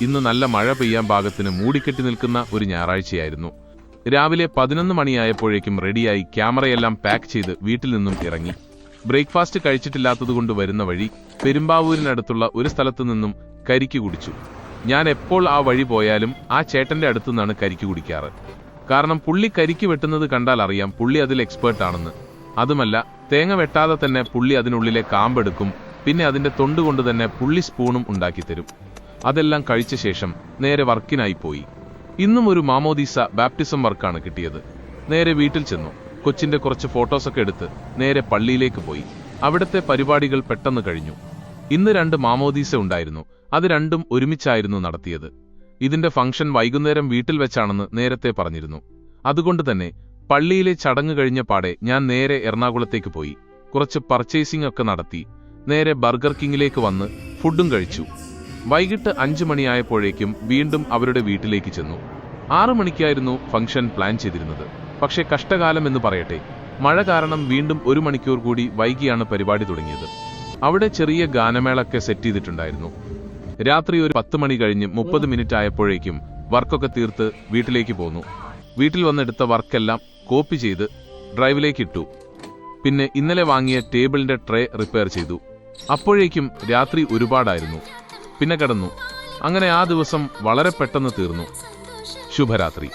ഇന്ന് നല്ല മഴ പെയ്യാൻ പാകത്തിന് മൂടിക്കെട്ടി നിൽക്കുന്ന ഒരു ഞായറാഴ്ചയായിരുന്നു. രാവിലെ 11 മണിയായപ്പോഴേക്കും റെഡിയായി ക്യാമറയെല്ലാം പാക്ക് ചെയ്ത് വീട്ടിൽ നിന്നും ഇറങ്ങി. ബ്രേക്ക്ഫാസ്റ്റ് കഴിച്ചിട്ടില്ലാത്തതുകൊണ്ട് വരുന്ന വഴി പെരുമ്പാവൂരിനടുത്തുള്ള ഒരു സ്ഥലത്തു നിന്നും കരിക്ക് കുടിച്ചു. ഞാൻ എപ്പോൾ ആ വഴി പോയാലും ആ ചേട്ടന്റെ അടുത്തുനിന്നാണ് കരിക്ക് കുടിക്കാറ്. കാരണം പുള്ളി കരിക്ക് വെട്ടുന്നത് കണ്ടാൽ അറിയാം പുള്ളി അതിൽ എക്സ്പേർട്ടാണെന്ന്. അതുമല്ല, തേങ്ങ വെട്ടാതെ തന്നെ പുള്ളി അതിനുള്ളിലെ കാമ്പെടുക്കും. പിന്നെ അതിന്റെ തൊണ്ടുകൊണ്ട് തന്നെ പുള്ളി സ്പൂണും ഉണ്ടാക്കിത്തരും. അതെല്ലാം കഴിച്ച ശേഷം നേരെ വർക്കിനായി പോയി. ഇന്നും ഒരു മാമോദീസ ബാപ്റ്റിസം വർക്കാണ് കിട്ടിയത്. നേരെ വീട്ടിൽ ചെന്നു. കൊച്ചിന്റെ കുറച്ച് ഫോട്ടോസൊക്കെ എടുത്ത് നേരെ പള്ളിയിലേക്ക് പോയി. അവിടുത്തെ പരിപാടികൾ പെട്ടെന്ന് കഴിഞ്ഞു. ഇന്ന് 2 മാമോദീസ ഉണ്ടായിരുന്നു. അത് രണ്ടും ഒരുമിച്ചായിരുന്നു നടത്തിയത്. ഇതിന്റെ ഫംഗ്ഷൻ വൈകുന്നേരം വീട്ടിൽ വെച്ചാണെന്ന് നേരത്തെ പറഞ്ഞിരുന്നു. അതുകൊണ്ട് തന്നെ പള്ളിയിലെ ചടങ്ങ് കഴിഞ്ഞ പാടെ ഞാൻ നേരെ എറണാകുളത്തേക്ക് പോയി. കുറച്ച് പർച്ചേസിംഗ് ഒക്കെ നടത്തി നേരെ ബർഗർ കിങ്ങിലേക്ക് വന്ന് ഫുഡും കഴിച്ചു. വൈകിട്ട് 5 മണിയായപ്പോഴേക്കും വീണ്ടും അവരുടെ വീട്ടിലേക്ക് ചെന്നു. 6 മണിക്കായിരുന്നു ഫംഗ്ഷൻ പ്ലാൻ ചെയ്തിരുന്നത്. പക്ഷേ കഷ്ടകാലം എന്ന് പറയട്ടെ, മഴ കാരണം വീണ്ടും 1 മണിക്കൂർ കൂടി വൈകിയാണ് പരിപാടി തുടങ്ങിയത്. അവിടെ ചെറിയ ഗാനമേളൊക്കെ സെറ്റ് ചെയ്തിട്ടുണ്ടായിരുന്നു. രാത്രി ഒരു 10 മണി കഴിഞ്ഞ് 30 മിനിറ്റ് ആയപ്പോഴേക്കും വർക്കൊക്കെ തീർത്ത് വീട്ടിലേക്ക് പോന്നു. വീട്ടിൽ വന്നെടുത്ത വർക്കെല്ലാം കോപ്പി ചെയ്ത് ഡ്രൈവിലേക്ക് ഇട്ടു. പിന്നെ ഇന്നലെ വാങ്ങിയ ടേബിളിന്റെ ട്രേ റിപ്പയർ ചെയ്തു. അപ്പോഴേക്കും രാത്രി ഒരുപാടായിരുന്നു. പിന്നെ കിടന്നു. അങ്ങനെ ആ ദിവസം വളരെ പെട്ടെന്ന് തീർന്നു. ശുഭരാത്രി.